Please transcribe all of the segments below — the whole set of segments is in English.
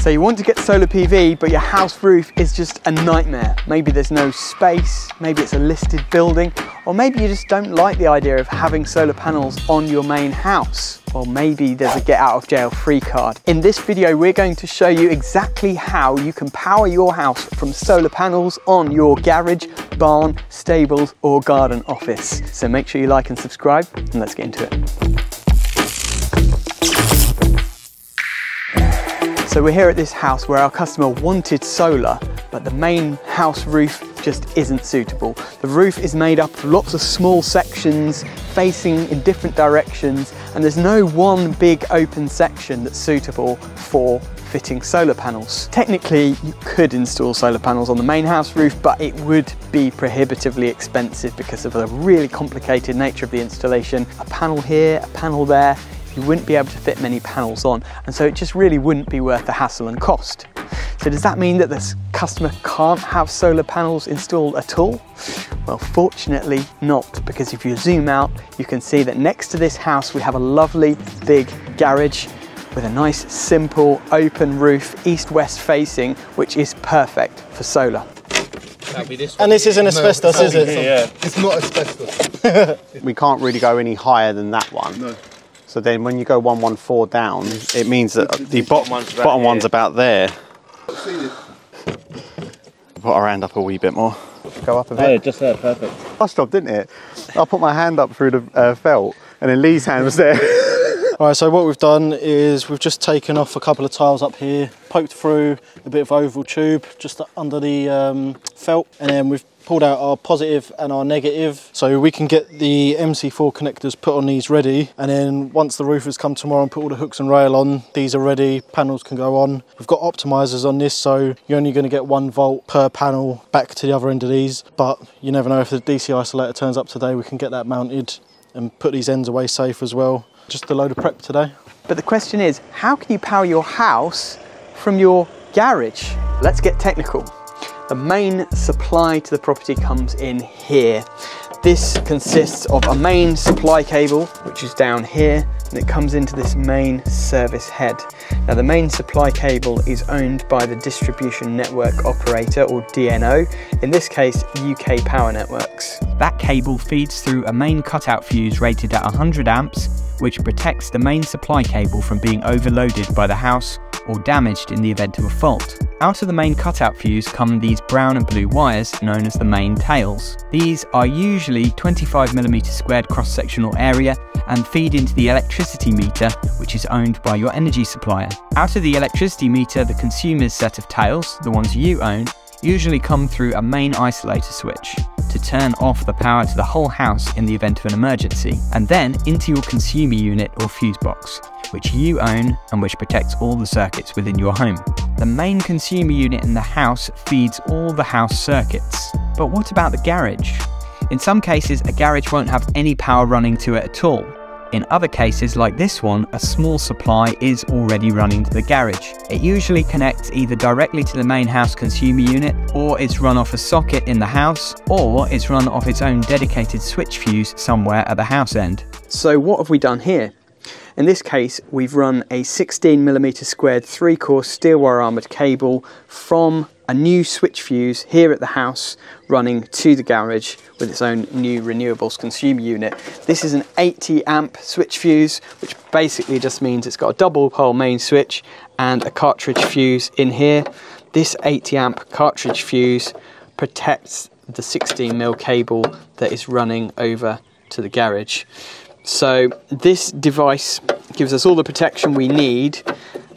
So you want to get solar PV, but your house roof is just a nightmare. Maybe there's no space, maybe it's a listed building, or maybe you just don't like the idea of having solar panels on your main house. Or maybe there's a get out of jail free card. In this video, we're going to show you exactly how you can power your house from solar panels on your garage, barn, stables, or garden office. So make sure you like and subscribe, and let's get into it. So we're here at this house where our customer wanted solar, but the main house roof just isn't suitable. The roof is made up of lots of small sections facing in different directions, and there's no one big open section that's suitable for fitting solar panels. Technically, you could install solar panels on the main house roof, but it would be prohibitively expensive because of the really complicated nature of the installation. A panel here, a panel there, you wouldn't be able to fit many panels on, and so it just really wouldn't be worth the hassle and cost. So does that mean that this customer can't have solar panels installed at all? Well, fortunately not, because if you zoom out, you can see that next to this house we have a lovely big garage with a nice simple open roof, east-west facing, which is perfect for solar. And this isn't asbestos, is it? Yeah. It's not asbestos. We can't really go any higher than that one. No. So then when you go 114 down, it means that the bottom one's about there. Put our hand up a wee bit more. Go up a bit. Oh, just there, perfect. Last job, didn't it? I put my hand up through the felt, and then Lee's hand was there. All right, so what we've done is we've just taken off a couple of tiles up here, poked through a bit of oval tube just under the felt, and then we've pulled out our positive and our negative so we can get the MC4 connectors put on these ready, and then once the roofers come tomorrow and put all the hooks and rail on, these are ready, panels can go on. We've got optimizers on this, so you're only going to get 1 volt per panel back to the other end of these, but you never know, if the DC isolator turns up today, we can get that mounted and put these ends away safe as well. Just a load of prep today. But the question is, how can you power your house from your garage? Let's get technical. The main supply to the property comes in here. This consists of a main supply cable, which is down here, and it comes into this main service head. Now the main supply cable is owned by the Distribution Network Operator, or DNO, in this case UK Power Networks. That cable feeds through a main cutout fuse rated at 100 amps, which protects the main supply cable from being overloaded by the house or damaged in the event of a fault. Out of the main cutout fuse come these brown and blue wires known as the main tails. These are usually 25mm squared cross-sectional area and feed into the electricity meter, which is owned by your energy supplier. Out of the electricity meter, the consumer's set of tails, the ones you own, usually come through a main isolator switch to turn off the power to the whole house in the event of an emergency, and then into your consumer unit or fuse box, which you own and which protects all the circuits within your home. The main consumer unit in the house feeds all the house circuits. But what about the garage? In some cases, a garage won't have any power running to it at all. In other cases, like this one, a small supply is already running to the garage. It usually connects either directly to the main house consumer unit, or it's run off a socket in the house, or it's run off its own dedicated switch fuse somewhere at the house end. So what have we done here? In this case, we've run a 16mm squared 3-core steel wire armoured cable from a new switch fuse here at the house running to the garage with its own new renewables consumer unit. This is an 80 amp switch fuse, which basically just means it's got a double pole main switch and a cartridge fuse in here. This 80 amp cartridge fuse protects the 16mm cable that is running over to the garage. So this device gives us all the protection we need,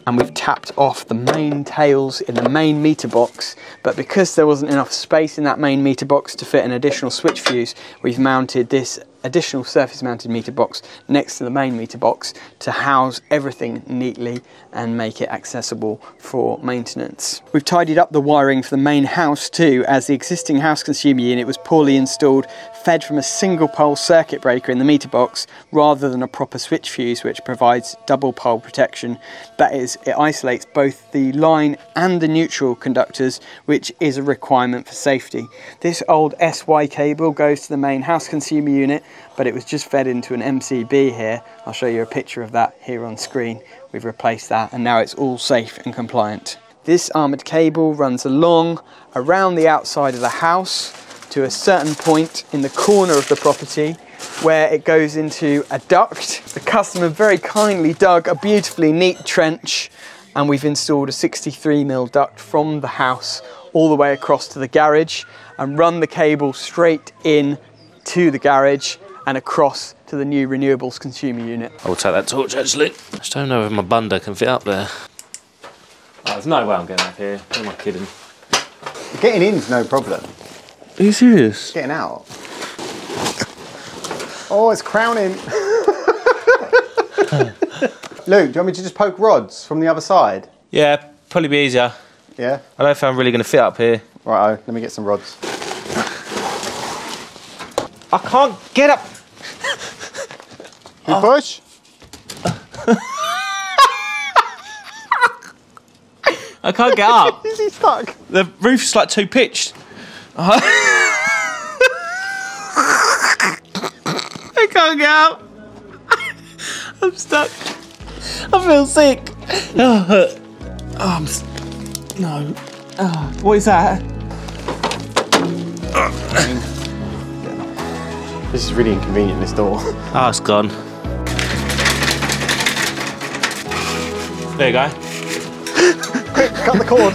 and we've tapped off the main tails in the main meter box, but because there wasn't enough space in that main meter box to fit an additional switch fuse, we've mounted this additional surface mounted meter box next to the main meter box to house everything neatly and make it accessible for maintenance. We've tidied up the wiring for the main house too, as the existing house consumer unit was poorly installed, fed from a single pole circuit breaker in the meter box rather than a proper switch fuse, which provides double pole protection. That is, it isolates both the line and the neutral conductors, which is a requirement for safety. This old SY cable goes to the main house consumer unit, but it was just fed into an MCB here. I'll show you a picture of that here on screen, we've replaced that, and now it's all safe and compliant. This armoured cable runs along around the outside of the house to a certain point in the corner of the property where it goes into a duct. The customer very kindly dug a beautifully neat trench, and we've installed a 63mm duct from the house all the way across to the garage and run the cable straight in to the garage and across to the new renewables consumer unit. I will take that torch actually. I just don't know if my bunda can fit up there. Oh, there's no way I'm getting up here. Who am I kidding? Getting in's no problem. Are you serious? Getting out. Oh, it's crowning. Luke, do you want me to just poke rods from the other side? Yeah, probably be easier. Yeah? I don't think I'm really going to fit up here. Righto, let me get some rods. I can't get up. You push? I can't get up. Is he stuck? The roof's like too pitched. I can't get up. I'm stuck. I feel sick. No. What is that? This is really inconvenient, this door. Oh, it's gone. There you go. Quick, cut the cord.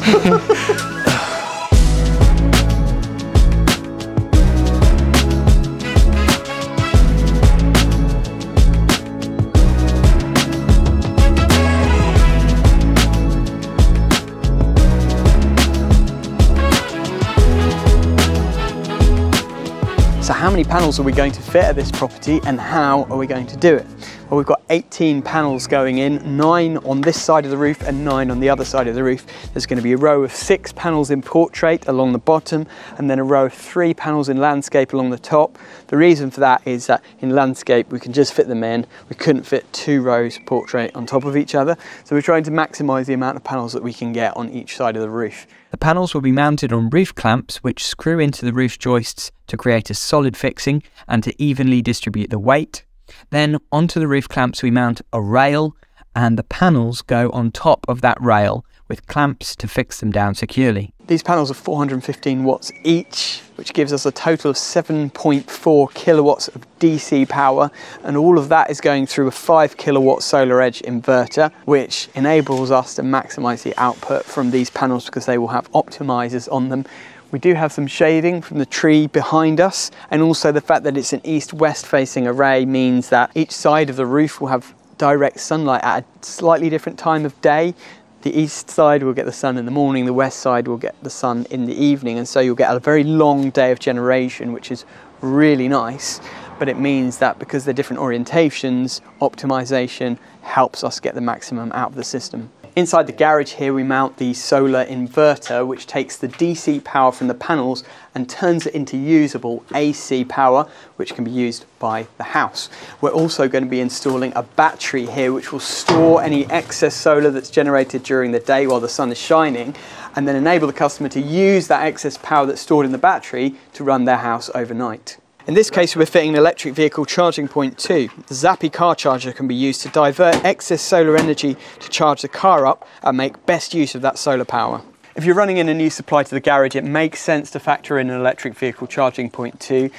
So how many panels are we going to fit at this property, and how are we going to do it? Well, we've got 18 panels going in, 9 on this side of the roof and 9 on the other side of the roof. There's going to be a row of 6 panels in portrait along the bottom, and then a row of 3 panels in landscape along the top. The reason for that is that in landscape we can just fit them in. We couldn't fit 2 rows of portrait on top of each other, so we're trying to maximise the amount of panels that we can get on each side of the roof. The panels will be mounted on roof clamps which screw into the roof joists to create a solid fixing and to evenly distribute the weight. Then onto the roof clamps we mount a rail, and the panels go on top of that rail with clamps to fix them down securely. These panels are 415 watts each, which gives us a total of 7.4 kilowatts of DC power, and all of that is going through a 5 kilowatt SolarEdge inverter, which enables us to maximise the output from these panels because they will have optimisers on them. We do have some shading from the tree behind us, and also the fact that it's an east-west facing array means that each side of the roof will have direct sunlight at a slightly different time of day. The east side will get the sun in the morning, the west side will get the sun in the evening, and so you'll get a very long day of generation, which is really nice. But it means that because they're different orientations, optimization helps us get the maximum out of the system. Inside the garage here we mount the solar inverter, which takes the DC power from the panels and turns it into usable AC power, which can be used by the house. We're also going to be installing a battery here which will store any excess solar that's generated during the day while the sun is shining, and then enable the customer to use that excess power that's stored in the battery to run their house overnight. In this case we're fitting an electric vehicle charging point too. The Zappi car charger can be used to divert excess solar energy to charge the car up and make best use of that solar power. If you're running in a new supply to the garage, it makes sense to factor in an electric vehicle charging point too.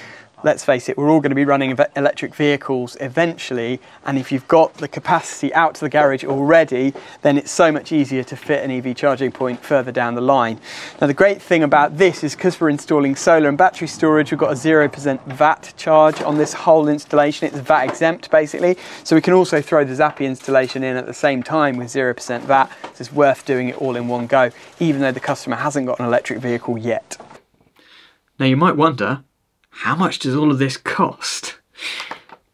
Let's face it, we're all going to be running electric vehicles eventually, and if you've got the capacity out to the garage already, then it's so much easier to fit an EV charging point further down the line. Now the great thing about this is because we're installing solar and battery storage, we've got a 0% VAT charge on this whole installation. It's VAT exempt basically, so we can also throw the Zappi installation in at the same time with 0% VAT. So it's worth doing it all in one go, even though the customer hasn't got an electric vehicle yet. Now you might wonder, how much does all of this cost?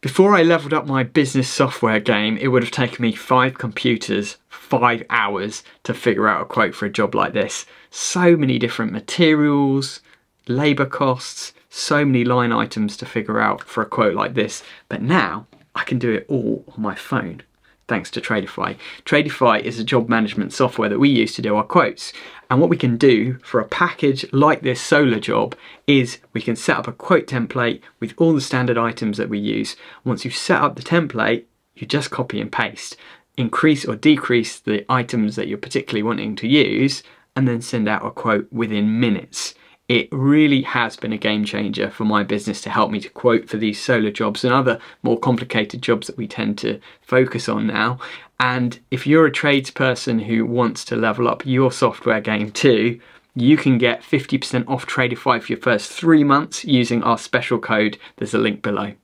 Before I leveled up my business software game, it would have taken me 5 computers, 5 hours to figure out a quote for a job like this. So many different materials, labour costs, so many line items to figure out for a quote like this. But now I can do it all on my phone, thanks to Tradify. Tradify is a job management software that we use to do our quotes. And what we can do for a package like this solar job is we can set up a quote template with all the standard items that we use. Once you've set up the template, you just copy and paste. increase or decrease the items that you're particularly wanting to use, and then send out a quote within minutes. It really has been a game changer for my business to help me to quote for these solar jobs and other more complicated jobs that we tend to focus on now. And if you're a tradesperson who wants to level up your software game too, you can get 50% off Tradify for your first 3 months using our special code. There's a link below.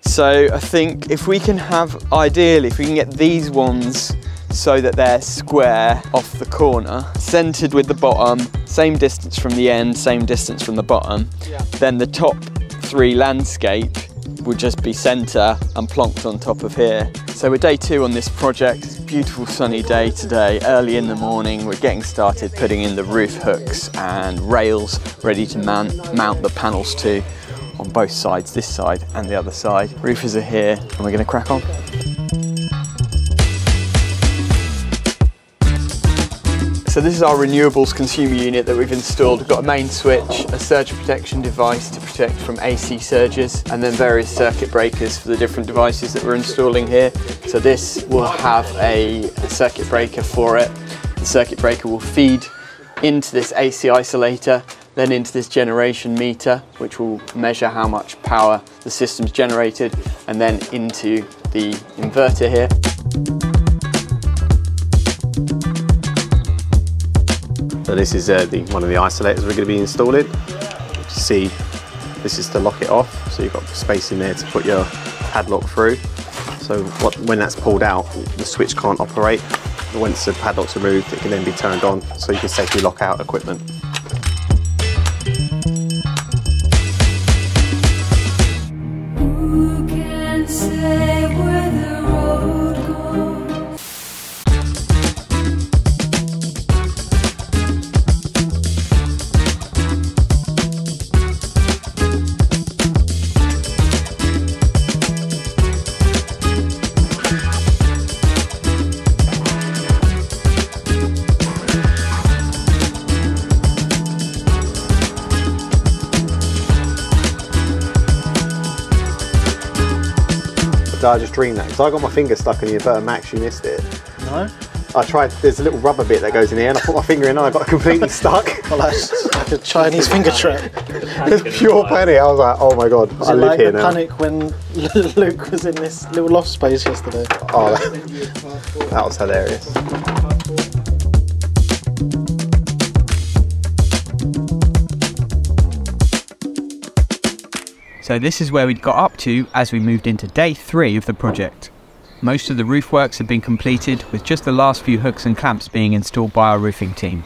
So I think if we can have, ideally, if we can get these ones so that they're square off the corner, centered with the bottom, same distance from the end, same distance from the bottom, then the top 3 landscape would just be center and plonked on top of here. So we're day 2 on this project. Beautiful sunny day today, early in the morning. We're getting started putting in the roof hooks and rails ready to mount the panels to on both sides, this side and the other side. Roofers are here and we're going to crack on. So this is our renewables consumer unit that we've installed. We've got a main switch, a surge protection device to protect from AC surges, and then various circuit breakers for the different devices that we're installing here. So this will have a circuit breaker for it. The circuit breaker will feed into this AC isolator, then into this generation meter, which will measure how much power the system's generated, and then into the inverter here. So this is one of the isolators we're going to be installing. See, this is to lock it off, so you've got space in there to put your padlock through. So when that's pulled out, the switch can't operate. Once the padlock's removed, it can then be turned on, so you can safely lock out equipment. Who can say where the road goes? I just dreamed that, because I got my finger stuck in the inverter. Max, you missed it. No? I tried, there's a little rubber bit that goes in here, and I put my finger in and I got completely stuck. Well, that's like a Chinese finger trap. It's pure panic. I was like, oh my god, I live here now. Panic when Luke was in this little loft space yesterday. Oh, that was hilarious. So this is where we'd got up to as we moved into day 3 of the project. Most of the roof works had been completed, with just the last few hooks and clamps being installed by our roofing team.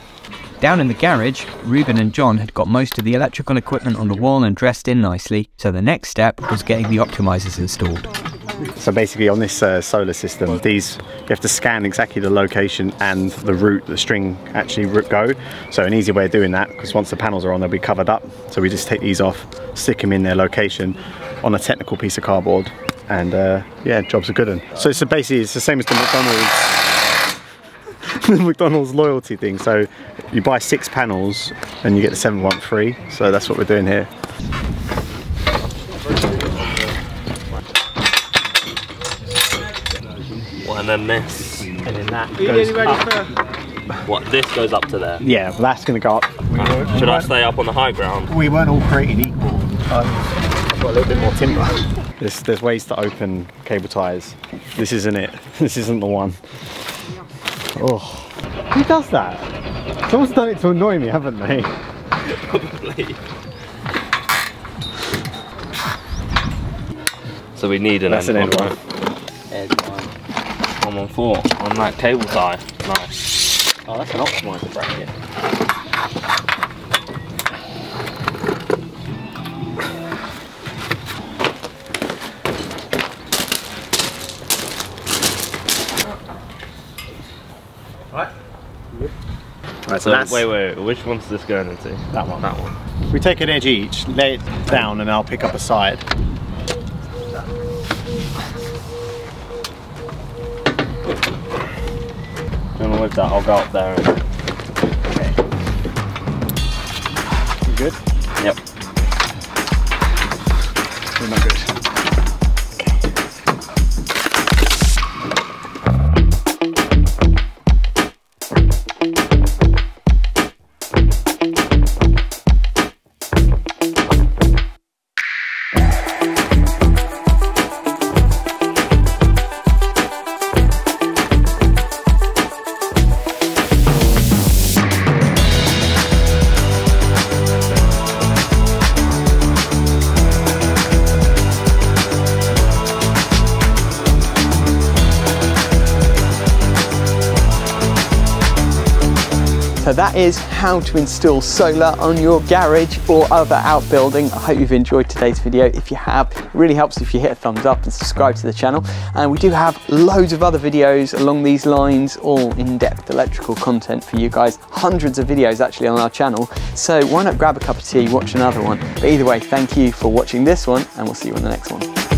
Down in the garage, Ruben and John had got most of the electrical equipment on the wall and dressed in nicely, so the next step was getting the optimizers installed. So basically on this solar system, you have to scan exactly the location and the route the string actually go. So an easy way of doing that, because once the panels are on, they'll be covered up. So we just take these off, stick them in their location on a technical piece of cardboard, and yeah, jobs are good. So basically it's the same as the McDonald's loyalty thing. So you buy 6 panels and you get the 7th one free. So that's what we're doing here. And then this, and then that goes up. what, this goes up to there? Yeah, well, that's going to go up. Should I stay up on the high ground? We weren't all created equal. I've got a little bit more timber. There's ways to open cable ties. This isn't it. This isn't the one. Oh, who does that? Someone's done it to annoy me, haven't they? Probably. So we need an end one. Edge one. 114 on that cable tie. Nice. Oh, that's an optimizer bracket. Right, so wait, which one's this going into? That one. That one. We take an edge each, lay it down, and I'll pick up a side. And with that, I'll go up there. And... Okay. You good? Yep. You're not good. So that is how to install solar on your garage or other outbuilding. I hope you've enjoyed today's video. If you have, it really helps if you hit a thumbs up and subscribe to the channel. And we do have loads of other videos along these lines, all in-depth electrical content for you guys. Hundreds of videos actually on our channel. So why not grab a cup of tea, watch another one. But either way, thank you for watching this one, and we'll see you on the next one.